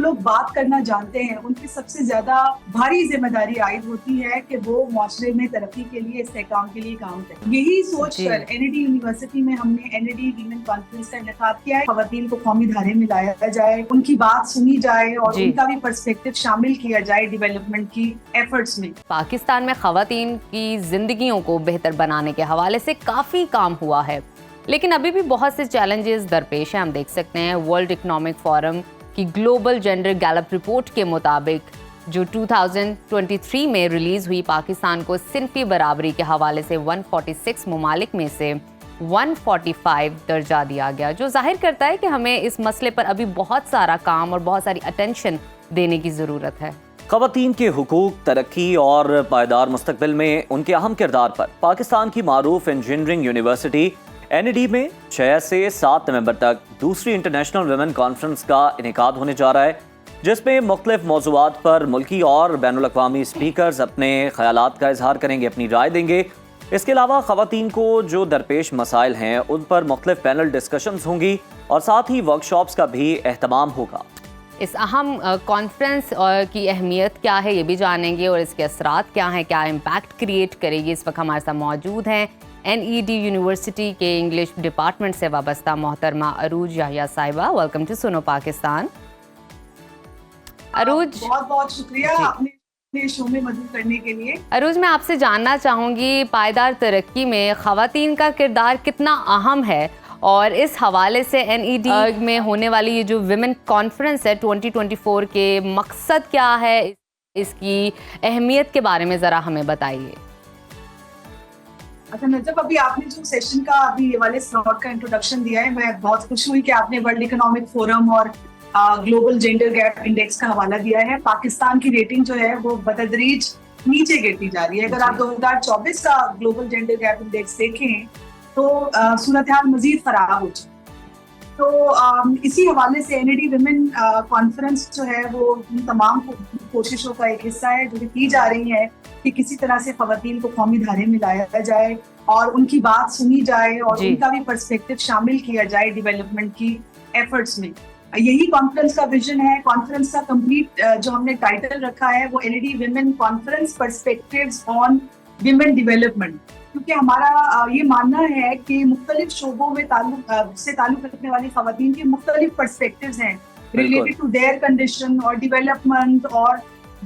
لوگ بات کرنا جانتے ہیں ان کی سب سے زیادہ بھاری ذمہ داری عائد ہوتی ہے کہ وہ معاشرے میں ترقی کے لیے استحکام کے لیے کام کریں. یہی سوچ کر این ای ڈی یونیورسٹی میں ہم نے N E D women conference کا انعقاد کیا ہے. خواتین کو قومی دھارے میں لایا جائے, ان کی بات سنی جائے اور ان کا بھی پرسپیکٹو شامل کیا جائے ڈیولپمنٹ کی ایفرٹس میں. پاکستان میں خواتین کی زندگیوں کو بہتر بنانے کے حوالے سے کافی کام ہوا ہے, لیکن ابھی بھی بہت سے چیلنجز درپیش ہیں. ہم دیکھ سکتے ہیں ورلڈ اکنامک فورم کی گلوبل جینڈر گیلپ رپورٹ کے مطابق جو 2023 میں ریلیز ہوئی, پاکستان کو صنفی برابری کے حوالے سے 146 ممالک میں سے 145 درجہ دیا گیا, جو ظاہر کرتا ہے کہ ہمیں اس مسئلے پر ابھی بہت سارا کام اور بہت ساری اٹینشن دینے کی ضرورت ہے. خواتین کے حقوق, ترقی اور پائیدار مستقبل میں ان کے اہم کردار پر پاکستان کی معروف engineering university N E D میں 6 سے 7 نومبر تک دوسری انٹرنیشنل ویمن کانفرنس کا انعقاد ہونے جا رہا ہے, جس میں مختلف موضوعات پر ملکی اور بین الاقوامی اسپیکرز اپنے خیالات کا اظہار کریں گے, اپنی رائے دیں گے. اس کے علاوہ خواتین کو جو درپیش مسائل ہیں ان پر مختلف پینل ڈسکشنز ہوں گی اور ساتھ ہی ورکشاپس کا بھی اہتمام ہوگا. اس اہم کانفرنس کی اہمیت کیا ہے یہ بھی جانیں گے, اور اس کے اثرات کیا ہیں, کیا امپیکٹ کریٹ کرے گی. اس وقت ہمارے ساتھ موجود ہیں این ای ڈی یونیورسٹی کے انگلش ڈپارٹمنٹ سے وابستہ محترمہ عروج یحییٰ صاحبہ. ویلکم ٹو سنو پاکستان. عروج, بہت بہت شکریہ اپنے شو میں مدد کرنے کے لیے. عروج, میں آپ سے جاننا چاہوں گی پائیدار ترقی میں خواتین کا کردار کتنا اہم ہے, اور اس حوالے سے این ای ڈی میں ہونے والی یہ جو ویمن کانفرنس ہے 2024 کے مقصد کیا ہے, اس کی اہمیت کے بارے میں ذرا ہمیں بتائیے. اچھا نجب, ابھی آپ نے جو سیشن کا ابھی یہ والے سلاٹ کا انٹروڈکشن دیا ہے, میں بہت خوش ہوئی کہ آپ نے ورلڈ اکنامک فورم اور گلوبل جینڈر گیپ انڈیکس کا حوالہ دیا ہے. پاکستان کی ریٹنگ جو ہے وہ بتدریج نیچے گرتی جا رہی ہے. اگر آپ 2024 کا گلوبل جینڈر گیپ انڈیکس دیکھیں تو صورتحال مزید خراب ہو چکی. تو اسی حوالے سے N E D women conference جو ہے وہ ان تمام کوششوں کا ایک حصہ ہے جو کی جا رہی ہے کہ کسی طرح سے خواتین کو قومی دھارے میں لایا جائے اور ان کی بات سنی جائے اور ان کا بھی پرسپیکٹو شامل کیا جائے ڈیولپمنٹ کی ایفرٹس میں. یہی کانفرنس کا ویژن ہے. کانفرنس کا کمپلیٹ جو ہم نے ٹائٹل رکھا ہے وہ N E D women conference perspectives on women development, کیونکہ ہمارا یہ ماننا ہے کہ مختلف شعبوں میں تعلق رکھنے والی خواتین کے مختلف پرسپیکٹیوز ہیں ریلیٹڈ ٹو دیئر کنڈیشن اور ڈیولپمنٹ اور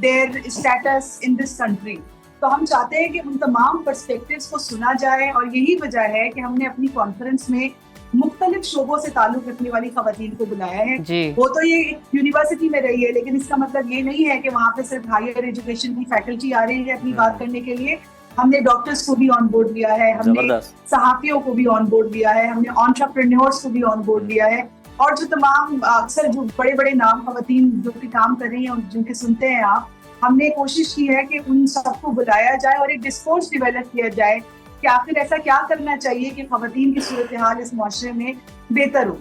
their status in this country. تو ہم چاہتے ہیں کہ ان تمام پرسپیکٹیوز کو سنا جائے, اور یہی وجہ ہے کہ ہم نے اپنی کانفرنس میں مختلف شعبوں سے تعلق رکھنے والی خواتین کو بلایا ہے. وہ تو یہ یونیورسٹی میں رہی ہے, لیکن اس کا مطلب یہ نہیں ہے کہ وہاں پہ صرف ہائر ایجوکیشن کی فیکلٹی آ رہی ہے اپنی بات کرنے کے لیے. ہم نے ڈاکٹرز کو بھی آن بورڈ لیا ہے, ہم نے صحافیوں کو بھی آن بورڈ لیا ہے, ہم نے انٹرپرینیورز کو بھی آن بورڈ لیا ہے, اور جو تمام اکثر جو بڑے بڑے نام خواتین جو کہ کام کر رہی ہیں جن کے سنتے ہیں آپ, ہم نے کوشش کی ہے کہ ان سب کو بلایا جائے اور ایک ڈسکورس ڈیولپ کیا جائے کہ آخر ایسا کیا کرنا چاہیے کہ خواتین کی صورتحال اس معاشرے میں بہتر ہو.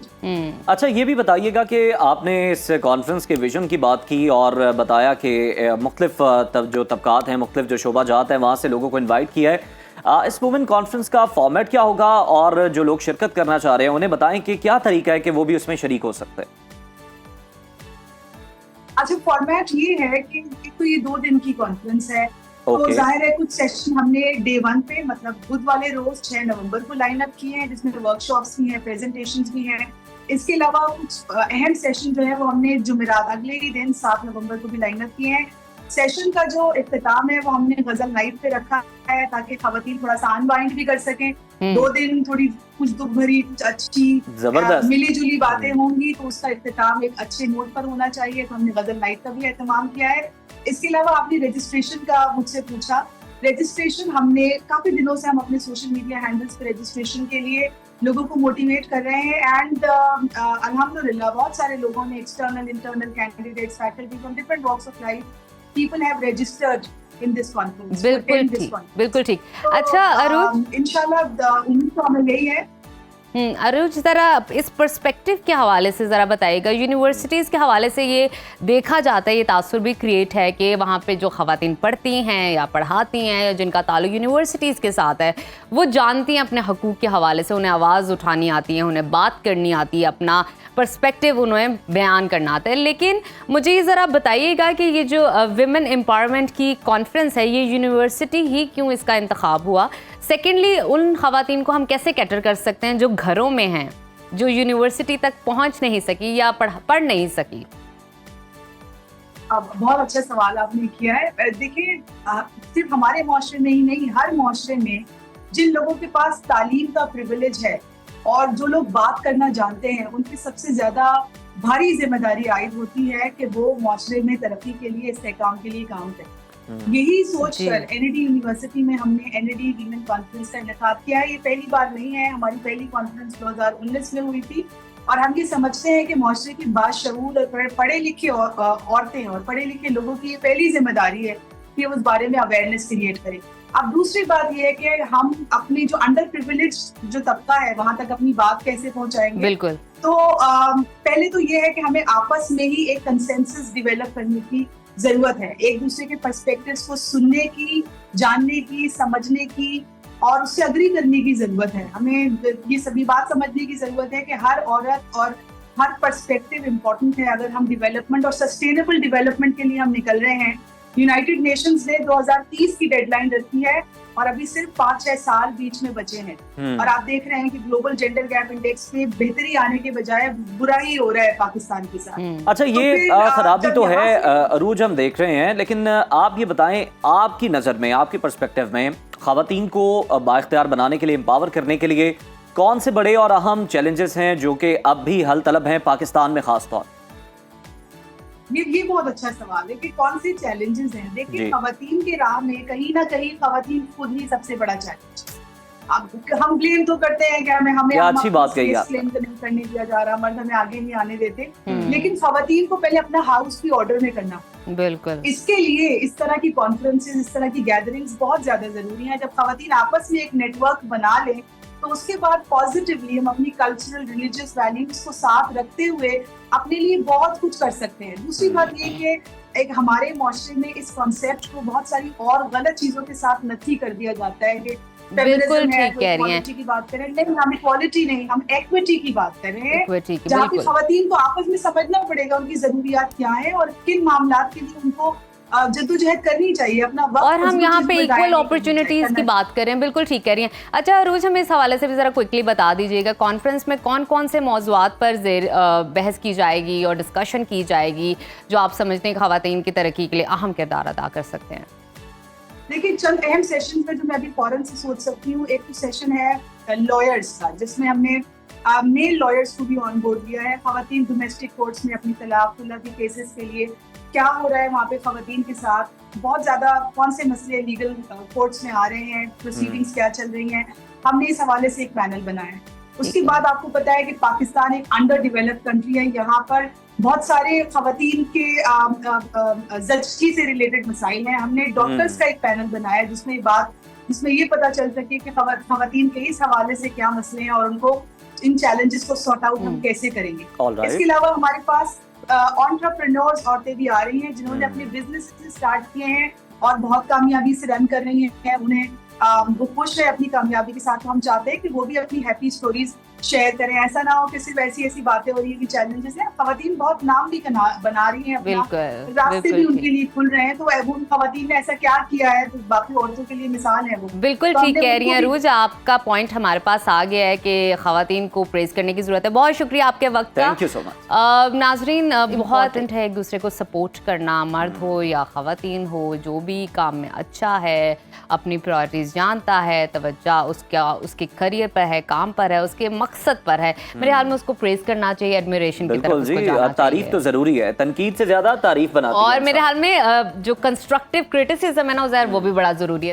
اچھا, یہ بھی بتائیے گا کہ آپ نے اس کانفرنس کے ویژن کی بات کی اور بتایا کہ مختلف جو طبقات ہیں, مختلف جو شعبہ جات ہیں, وہاں سے لوگوں کو انوائٹ کیا ہے. اس وومن کانفرنس کا فارمیٹ کیا ہوگا, اور جو لوگ شرکت کرنا چاہ رہے ہیں انہیں بتائیں کہ کیا طریقہ ہے کہ وہ بھی اس میں شریک ہو سکتے ہیں. اچھا, فارمیٹ یہ ہے کہ تو یہ 2 دن کی کانفرنس ہے, تو ظاہر ہے کچھ سیشن ہم نے ڈے 1 پہ مطلب بدھ والے روز 6 نومبر کو لائن اپ کیے ہیں, جس میں ورک شاپس بھی ہیں, پریزنٹیشنز بھی ہیں. اس کے علاوہ کچھ اہم سیشن جو ہے وہ ہم نے جمعرات اگلے ہی دن 7 نومبر کو بھی لائن اپ کیے ہیں. سیشن کا جو اختتام ہے وہ ہم نے غزل نائٹ پہ رکھا ہے تاکہ خواتین تھوڑا سا ان بائنڈ بھی کر سکیں. 2 دن تھوڑی کچھ دکھ بھری, کچھ اچھی ملی جلی باتیں ہوں گی, تو اس کا اختتام ایک اچھے نوٹ پر ہونا چاہیے, تو ہم نے غزل نائٹ کا بھی اہتمام کیا ہے. اس کے علاوہ آپ نے رجسٹریشن کا مجھ سے پوچھا. رجسٹریشن ہم نے کافی دنوں سے ہم اپنے سوشل میڈیا ہینڈلز پہ رجسٹریشن کے لیے لوگوں کو موٹیویٹ کر رہے ہیں, اینڈ الحمدللہ بہت سارے لوگوں نے external internal candidates, faculty from different walks of life, people have registered in this conference. بالکل ٹھیک. اچھا عروج, انشاءاللہ امید تو ہمیں یہی ہے अरुज ज़रा इस पर्सपेक्टिव के हवाले से ज़रा बताइएगा। यूनिवर्सिटीज़ के हवाले से ये देखा जाता है, ये तासुर भी क्रिएट है कि वहाँ पे जो ख़वातीन पढ़ती हैं या पढ़ाती हैं या जिनका ताल्लुक़ यूनिवर्सिटीज़ के साथ है, वो जानती हैं अपने हकूक़ के हवाले से, उन्हें आवाज़ उठानी आती है, उन्हें बात करनी आती है, अपना पर्सपेक्टिव उन्हें बयान करना आता है। लेकिन मुझे ये ज़रा बताइएगा कि ये जो विमेन एम्पावरमेंट की कॉन्फ्रेंस है, ये यूनिवर्सिटी ही क्यों इसका इंतखाब हुआ? सेकेंडली, उन ख़वातीन को हम कैसे कैटर कर सकते हैं जो घरों में हैं, जो यूनिवर्सिटी तक पहुंच नहीं सकी या पढ़ नहीं सकी? अब बहुत अच्छा सवाल आपने किया है। देखिए, सिर्फ हमारे माशरे में ही नहीं, हर माशरे में जिन लोगों के पास तालीम का प्रिविलेज है और जो लोग बात करना जानते हैं, उन पे सबसे ज्यादा भारी जिम्मेदारी आयद होती है कि वो माशरे में तरक्की के लिए, इस्तेहकाम के लिए काम करें। यही सोच कर एनईडी यूनिवर्सिटी में हमने एनईडी वीमेन कॉन्फ्रेंस का इनेकाद किया है। ये पहली बार नहीं है, हमारी पहली कॉन्फ्रेंस 2019 में हुई थी और हम ये समझते हैं कि माशरे की बाशऊर और पढ़े लिखे औरतें और पढ़े लिखे लोगों की ये पहली जिम्मेदारी है कि उस बारे में अवेयरनेस क्रिएट करें। अब दूसरी बात ये है कि हम अपनी जो अंडर प्रिविलेज जो तबका है वहां तक अपनी बात कैसे पहुंचाएंगे। बिल्कुल। तो पहले तो ये है कि हमें आपस में ही एक कंसेंसस डेवलप करने की जरूरत है, एक दूसरे के पर्सपेक्टिव्स को सुनने की, जानने की, समझने की और उससे अग्री करने की जरूरत है। हमें ये सभी बात समझने की जरूरत है कि हर औरत और हर पर्सपेक्टिव इम्पोर्टेंट है। अगर हम डेवलपमेंट और सस्टेनेबल डेवलपमेंट के लिए हम निकल रहे हैं, यूनाइटेड नेशंस ने 2030 की डेडलाइन रखी है और अभी सिर्फ 5-6 साल बीच में बचे हैं और आप देख रहे हैं कि ग्लोबल जेंडर गैप इंडेक्स में बेहतरी आने के बजाय बुरा ही हो रहा है पाकिस्तान के साथ। अच्छा, ये खराबी तो है अरूज, हम देख रहे हैं, लेकिन आप ये बताएं, आपकी नज़र में, आपके पर्सपेक्टिव में ख़वातीन को बाइख्तियार बनाने के लिए, एम्पावर करने के लिए कौन से बड़े और अहम चैलेंजेस हैं जो कि अब भी हल तलब हैं पाकिस्तान में खास तौर? ये बहुत अच्छा सवाल है कि कौन से चैलेंजेस हैं। देखिए, खवातीन के राह में कहीं ना कहीं खवातीन खुद ही सबसे बड़ा चैलेंज। अब हम ब्लेम तो करते हैं कि हमें अच्छी बात कही आप, क्लेम तो नहीं करने दिया जा रहा, मर्द हमें आगे नहीं आने देते, लेकिन खवातीन को पहले अपना हाउस भी ऑर्डर में करना। बिल्कुल। इसके लिए इस तरह की कॉन्फ्रेंसेस, इस तरह की गैदरिंग्स बहुत ज्यादा जरूरी है। जब खवातीन आपस में एक नेटवर्क बना लें तो उसके बाद पॉजिटिवली हम अपनी कल्चरल रिलीजियस वैल्यूज को साथ रखते हुए अपने लिए बहुत कुछ कर सकते हैं। दूसरी बात ये कि एक हमारे माशरे में इस कॉन्सेप्ट को बहुत सारी और गलत चीजों के साथ नथी कर दिया जाता है कि बिल्कुल ठीक कह रही हैं, की बात करें, नहीं हम इक्वालिटी नहीं, हम एक्विटी की बात करें, जहाँ पे खवातीन को आपस में समझना पड़ेगा उनकी जरूरियात क्या है और किन मामलात के लिए उनको जद्दोजहद करनी चाहिए, अपना वक्त। और हम यहाँ पे इक्वल अपॉर्चुनिटीज की बात करें, बिल्कुल ठीक कह रही हैं। अच्छा अरूज, हमें इस हवाले से भी ज़रा क्विकली बता दीजिएगा, कॉन्फ्रेंस में कौन कौन से मौज़ूआत पर बहस की जाएगी और डिस्कशन की जाएगी जो आप समझते हैं ख़वातीन की तरक्की के लिए अहम किरदार अदा कर सकते हैं? देखिए, चंद अहम सेशन पे जो मैं अभी फौरन से सोच सकती हूँ। एक तो सेशन है लॉयर्स का, जिसमें हमने मेल लॉयर्स को भी ऑन बोर्ड लिया है। खवातीन डोमेस्टिक कोर्ट्स में अपनी तलाक खुला के केसेस के लिए क्या हो रहा है वहाँ पे खवातीन के साथ, बहुत ज्यादा कौन से मसले लीगल कोर्ट्स में आ रहे हैं, प्रोसीडिंग्स क्या चल रही हैं, हमने इस हवाले से एक पैनल बनाया है। उसके बाद आपको पता है कि पाकिस्तान एक अंडर डेवलप्ड कंट्री है, यहाँ पर बहुत सारे खवातीन के ज़च्ची से रिलेटेड मसाइल हैं। हमने डॉक्टर्स का एक पैनल बनाया है जिसमें ये पता चल सके कि खवातीन के इस हवाले से क्या मसले हैं और उनको इन चैलेंजेस को सॉर्ट आउट हम कैसे करेंगे। इसके अलावा हमारे पास एंटरप्रेन्योर्स औरतें भी आ रही हैं जिन्होंने अपने बिजनेस स्टार्ट किए हैं और बहुत कामयाबी से रन कर रही हैं। उन्हें वो खुश है अपनी कामयाबी के साथ। हम चाहते हैं कि वो भी अपनी हैप्पी स्टोरीज शेयर करें। ऐसा ना हो कि सिर्फ ऐसी बातें हो रही है कि चैलेंजेस हैं। खवातीन बहुत नाम भी बना रही हैं, अपना रास्ते भी उनके लिए खुल रहे हैं। तो उन खवातीन ने ऐसा क्या किया है तो बाकी औरतों के लिए मिसाल है वो। बिल्कुल ठीक कह रही हैं रूज, आपका पॉइंट हमारे पास आ गया है कि खवातीन को प्रेज करने की जरूरत है। बहुत शुक्रिया आपके वक्त का। Thank you so much. नाजरीन, बहुत इम्पोर्टेंट है एक दूसरे को सपोर्ट करना, मर्द हो या खवातीन हो, जो भी काम में अच्छा है, अपनी प्रायोरिटीज जानता है, तवज्जो उसके करियर पर है, काम पर है, उसके मकसद पर है, मेरे हाल में उसको प्रेज करना चाहिए, एडमिरेशन की तरफ उसको जाना चाहिए। तारीफ तो जरूरी है, तनकीद से ज्यादा तारीफ बनाती है। और मेरे हाल में जो कंस्ट्रक्टिव क्रिटिसिज्म है ना उज़ैर, वो भी बड़ा जरूरी है।